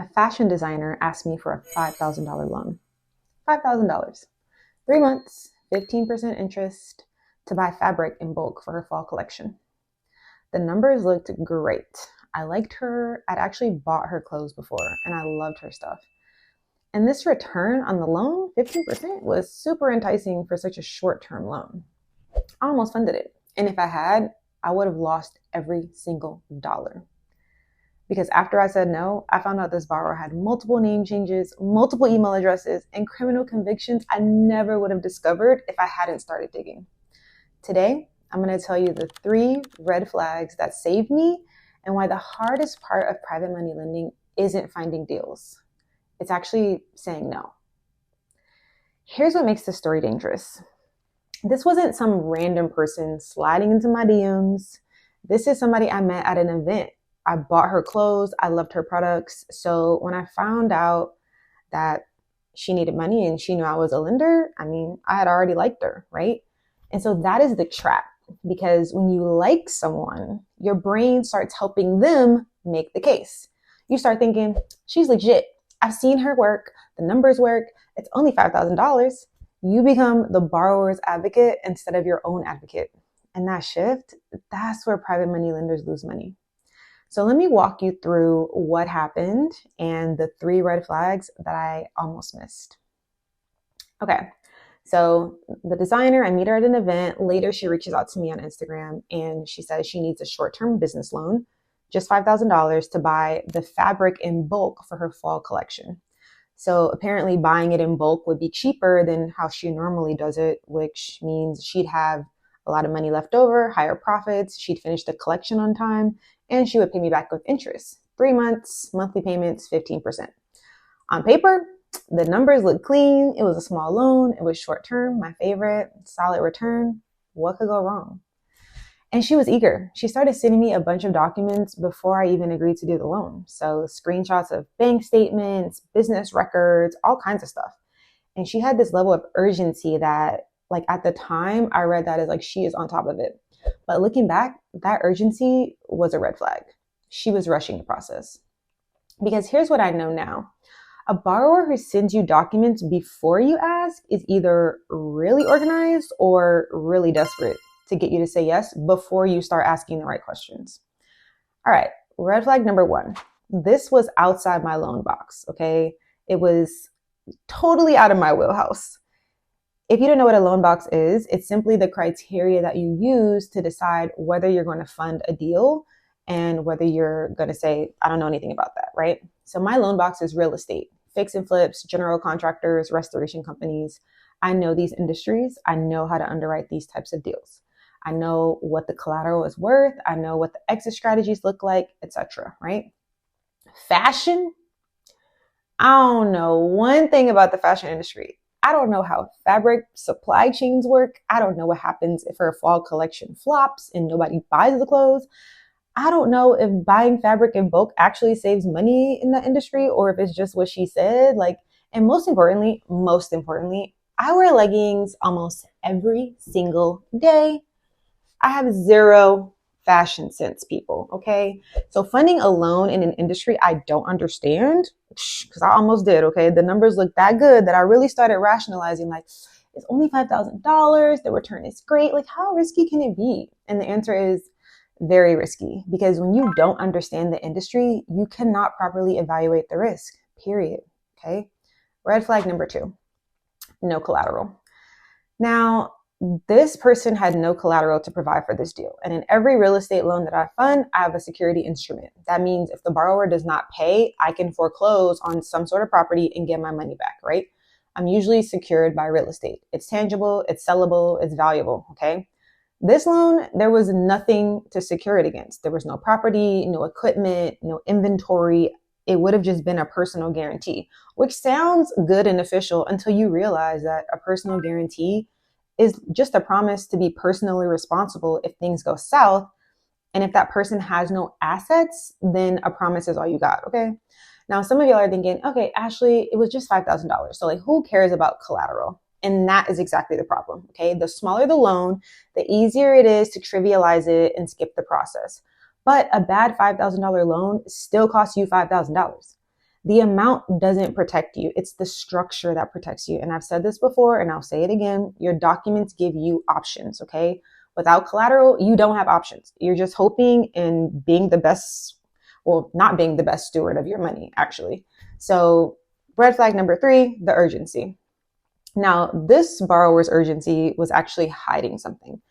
A fashion designer asked me for a $5,000 loan. $5,000. 3 months, 15% interest to buy fabric in bulk for her fall collection. The numbers looked great. I liked her. I'd actually bought her clothes before and I loved her stuff. And this return on the loan, 15%, was super enticing for such a short-term loan. I almost funded it. And if I had, I would have lost every single dollar. Because after I said no, I found out this borrower had multiple name changes, multiple email addresses, and criminal convictions I never would have discovered if I hadn't started digging. Today, I'm going to tell you the 3 red flags that saved me and why the hardest part of private money lending isn't finding deals. It's actually saying no. Here's what makes this story dangerous. This wasn't some random person sliding into my DMs. This is somebody I met at an event. I bought her clothes. I loved her products. So when I found out that she needed money and she knew I was a lender, I had already liked her, right? And so that is the trap, because when you like someone, your brain starts helping them make the case. You start thinking, she's legit. I've seen her work. The numbers work. It's only $5,000. You become the borrower's advocate instead of your own advocate. And that shift, that's where private money lenders lose money. So let me walk you through what happened and the 3 red flags that I almost missed. Okay, so the designer, I meet her at an event. Later, she reaches out to me on Instagram and she says she needs a short-term business loan, just $5,000 to buy the fabric in bulk for her fall collection. So apparently buying it in bulk would be cheaper than how she normally does it, which means she'd have a lot of money left over, higher profits, she'd finish the collection on time, and she would pay me back with interest. 3 months, monthly payments, 15%. On paper, the numbers look clean. It was a small loan. It was short term, my favorite, solid return. What could go wrong? And she was eager. She started sending me a bunch of documents before I even agreed to do the loan. So screenshots of bank statements, business records, all kinds of stuff. And she had this level of urgency that, like, at the time, I read that as like she is on top of it. But looking back, that urgency was a red flag. She was rushing the process. Because here's what I know now. A borrower who sends you documents before you ask is either really organized or really desperate to get you to say yes before you start asking the right questions. All right, red flag number 1. This was outside my loan box, okay? It was totally out of my wheelhouse. If you don't know what a loan box is, it's simply the criteria that you use to decide whether you're going to fund a deal and whether you're going to say, I don't know anything about that, right? So my loan box is real estate, fix and flips, general contractors, restoration companies. I know these industries. I know how to underwrite these types of deals. I know what the collateral is worth. I know what the exit strategies look like, etc., right? Fashion, I don't know one thing about the fashion industry. I don't know how fabric supply chains work. I don't know what happens if her fall collection flops and nobody buys the clothes. I don't know if buying fabric in bulk actually saves money in the industry or if it's just what she said. And most importantly, I wear leggings almost every single day. I have zero fashion sense, people, okay? So funding a loan in an industry I don't understand, because I almost did, okay? The numbers look that good that I really started rationalizing, like, it's only $5,000. The return is great. Like, how risky can it be? And the answer is very risky, because when you don't understand the industry, you cannot properly evaluate the risk, period, okay? Red flag number 2, no collateral. Now, this person had no collateral to provide for this deal. And in every real estate loan that I fund, I have a security instrument. That means if the borrower does not pay, I can foreclose on some sort of property and get my money back, right? I'm usually secured by real estate. It's tangible, it's sellable, it's valuable, okay? This loan, there was nothing to secure it against. There was no property, no equipment, no inventory. It would have just been a personal guarantee, which sounds good and official until you realize that a personal guarantee is just a promise to be personally responsible if things go south. And if that person has no assets, then a promise is all you got, okay? Now, some of y'all are thinking, okay, Ashley, it was just $5,000. So who cares about collateral? And that is exactly the problem, okay? The smaller the loan, the easier it is to trivialize it and skip the process. But a bad $5,000 loan still costs you $5,000. The amount doesn't protect you. It's the structure that protects you. And I've said this before and I'll say it again. Your documents give you options, okay? Without collateral, you don't have options. You're just hoping and being the best, well, not being the best steward of your money, actually. So red flag number 3, the urgency. Now, this borrower's urgency was actually hiding something.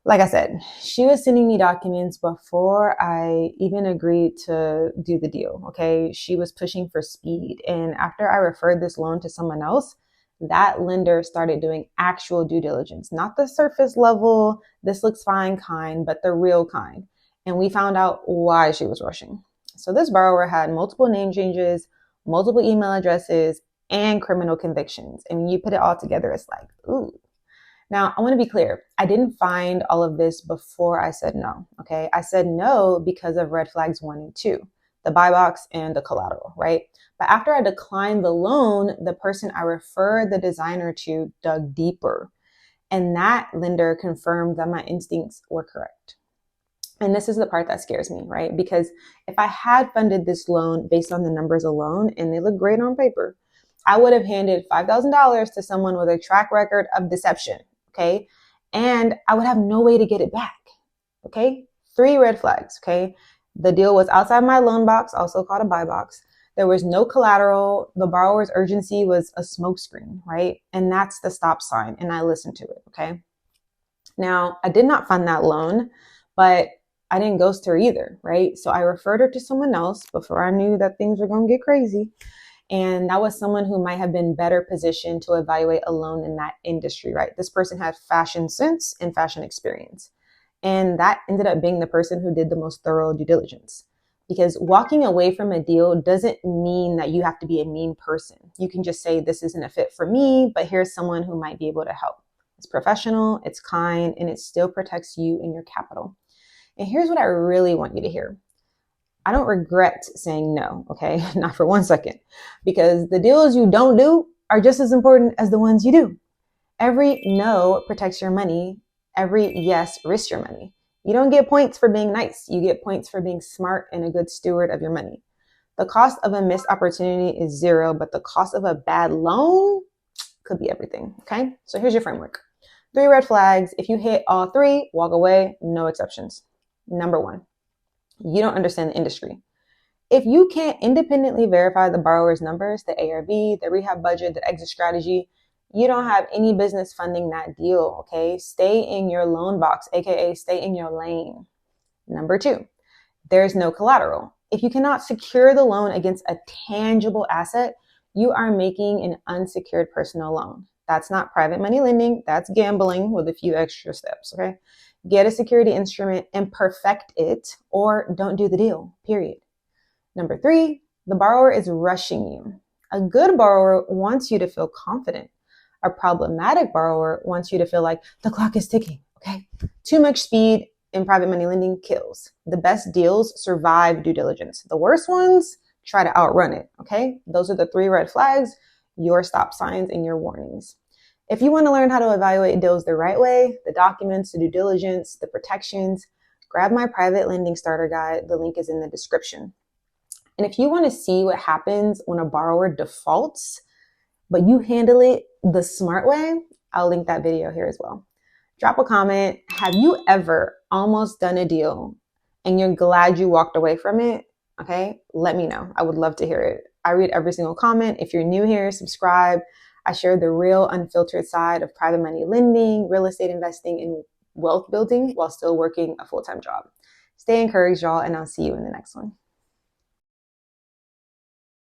Like I said, she was sending me documents before I even agreed to do the deal, okay? She was pushing for speed. And after I referred this loan to someone else, that lender started doing actual due diligence, not the surface level, this looks fine kind, but the real kind. And we found out why she was rushing. So this borrower had multiple name changes, multiple email addresses, and criminal convictions. And when you put it all together, it's like, ooh. Now, I want to be clear. I didn't find all of this before I said no, okay? I said no because of red flags 1 and 2, the buy box and the collateral, right? But after I declined the loan, the person I referred the designer to dug deeper. And that lender confirmed that my instincts were correct. And this is the part that scares me, right? Because if I had funded this loan based on the numbers alone, and they look great on paper, I would have handed $5,000 to someone with a track record of deception, okay? And I would have no way to get it back, okay? 3 red flags, okay? The deal was outside my loan box, also called a buy box. There was no collateral. The borrower's urgency was a smokescreen, right? And that's the stop sign, and I listened to it, okay? Now, I did not fund that loan, but I didn't ghost her either, right? So I referred her to someone else before I knew that things were going to get crazy. And that was someone who might have been better positioned to evaluate a loan in that industry, right? This person had fashion sense and fashion experience. And that ended up being the person who did the most thorough due diligence. Because walking away from a deal doesn't mean that you have to be a mean person. You can just say, this isn't a fit for me, but here's someone who might be able to help. It's professional, it's kind, and it still protects you and your capital. And here's what I really want you to hear. I don't regret saying no, okay? Not for 1 second, because the deals you don't do are just as important as the ones you do. Every no protects your money. Every yes risks your money. You don't get points for being nice. You get points for being smart and a good steward of your money. The cost of a missed opportunity is 0, but the cost of a bad loan could be everything, okay? So here's your framework. 3 red flags. If you hit all 3, walk away, no exceptions. Number 1. You don't understand the industry. If you can't independently verify the borrower's numbers, the ARV, the rehab budget, the exit strategy, you don't have any business funding that deal, okay? Stay in your loan box, aka stay in your lane. Number 2, there's no collateral. If you cannot secure the loan against a tangible asset, you are making an unsecured personal loan. That's not private money lending, that's gambling with a few extra steps, okay? Get a security instrument and perfect it, or don't do the deal, period. Number 3, the borrower is rushing you. A good borrower wants you to feel confident. A problematic borrower wants you to feel like the clock is ticking, okay? Too much speed in private money lending kills. The best deals survive due diligence. The worst ones try to outrun it, okay? Those are the 3 red flags, your stop signs and your warnings. If you want to learn how to evaluate deals the right way, the documents, the due diligence, the protections, grab my private lending starter guide. The link is in the description. And if you want to see what happens when a borrower defaults, but you handle it the smart way, I'll link that video here as well. Drop a comment. Have you ever almost done a deal and you're glad you walked away from it? Okay, let me know. I would love to hear it. I read every single comment. If you're new here, subscribe. I share the real unfiltered side of private money lending, real estate investing, and wealth building while still working a full-time job. Stay encouraged, y'all, and I'll see you in the next one.